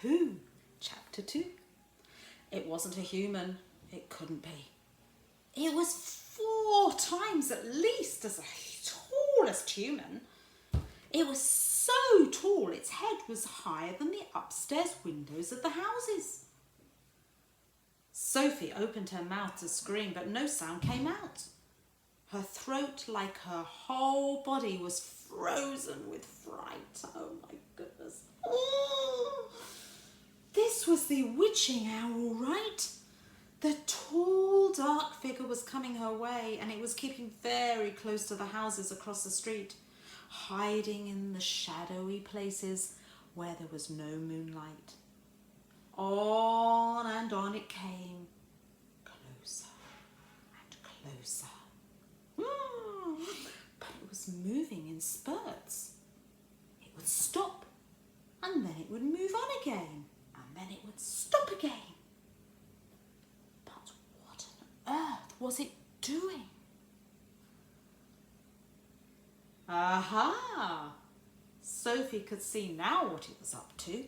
Who? Chapter 2. It wasn't a human. It couldn't be. It was 4 times at least as tallest human. It was so tall its head was higher than the upstairs windows of the houses. Sophie opened her mouth to scream, but no sound came out. Her throat, like her whole body, was frozen with fright. Oh my goodness. Oh. This was the witching hour, all right. The tall, dark figure was coming her way, and it was keeping very close to the houses across the street, hiding in the shadowy places where there was no moonlight. On and on it came, closer and closer. But it was moving in spurts. It would stop, and then it would move on again, and then it would stop again. But what on earth was it doing? Aha! Sophie could see now what it was up to.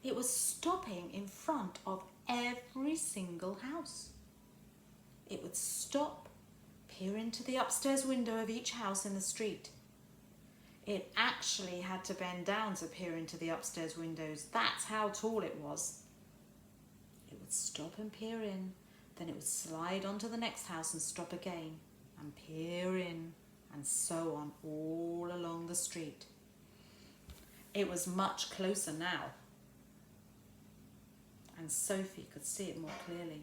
It was stopping in front of every single house. It would stop, peer into the upstairs window of each house in the street. It actually had to bend down to peer into the upstairs windows. That's how tall it was. It would stop and peer in, then it would slide onto the next house and stop again, and peer in, and so on all along the street. It was much closer now, and Sophie could see it more clearly.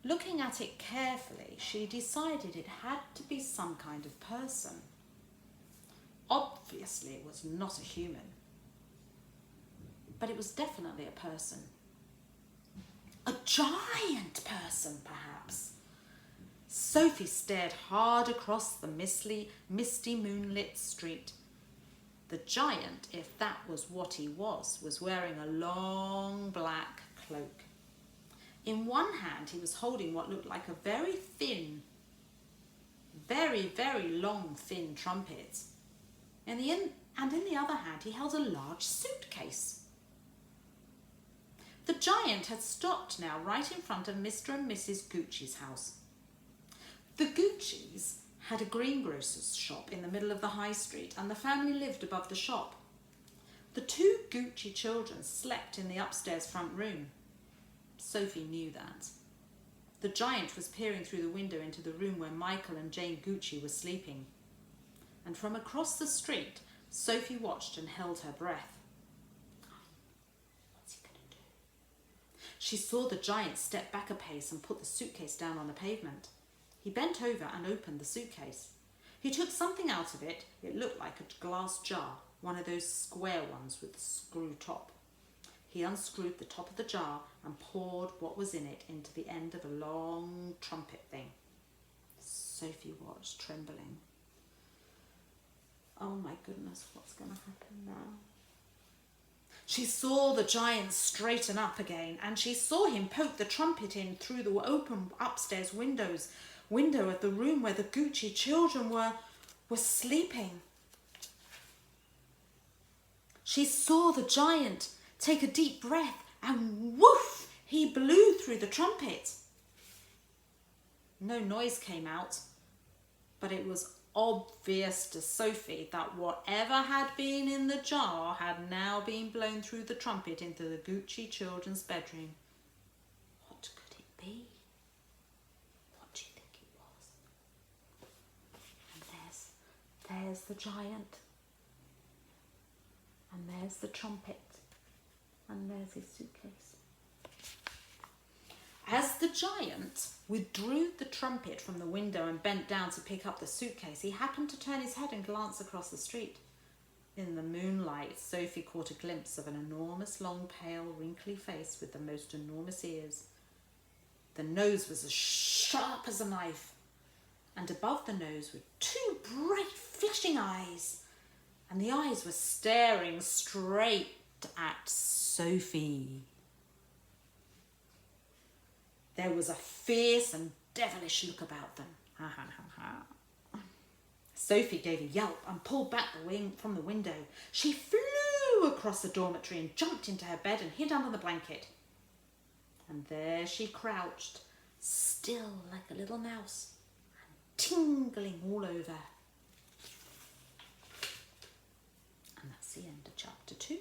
Looking at it carefully, she decided it had to be some kind of person. Obviously, it was not a human, but it was definitely a person. A giant person, perhaps. Sophie stared hard across the misty moonlit street. The giant, if that was what he was wearing a long black cloak. In one hand, he was holding what looked like a very thin, very, very long, thin trumpet. And in the other hand, he held a large suitcase. The giant had stopped now right in front of Mr. and Mrs. Gucci's house. The Guccis had a greengrocer's shop in the middle of the high street, and the family lived above the shop. The 2 Gucci children slept in the upstairs front room. Sophie knew that. The giant was peering through the window into the room where Michael and Jane Gucci were sleeping. And from across the street, Sophie watched and held her breath. What's he going to do? She saw the giant step back a pace and put the suitcase down on the pavement. He bent over and opened the suitcase. He took something out of it. It looked like a glass jar, one of those square ones with the screw top. He unscrewed the top of the jar and poured what was in it into the end of a long trumpet thing. Sophie watched, trembling. Oh my goodness, what's going to happen now? She saw the giant straighten up again, and she saw him poke the trumpet in through the open upstairs window of the room where the Gucci children were sleeping. She saw the giant take a deep breath, and woof, he blew through the trumpet. No noise came out, but it was obvious to Sophie that whatever had been in the jar had now been blown through the trumpet into the Gucci children's bedroom. What could it be? What do you think it was? And there's the giant, and there's the trumpet, and there's his suitcase. As the giant withdrew the trumpet from the window and bent down to pick up the suitcase, he happened to turn his head and glance across the street. In the moonlight, Sophie caught a glimpse of an enormous, long, pale, wrinkly face with the most enormous ears. The nose was as sharp as a knife, and above the nose were 2 bright, flashing eyes, and the eyes were staring straight at Sophie. There was a fierce and devilish look about them. Ha ha ha ha. Sophie gave a yelp and pulled back from the window. She flew across the dormitory and jumped into her bed and hid under the blanket. And there she crouched, still like a little mouse, and tingling all over. And that's the end of chapter 2.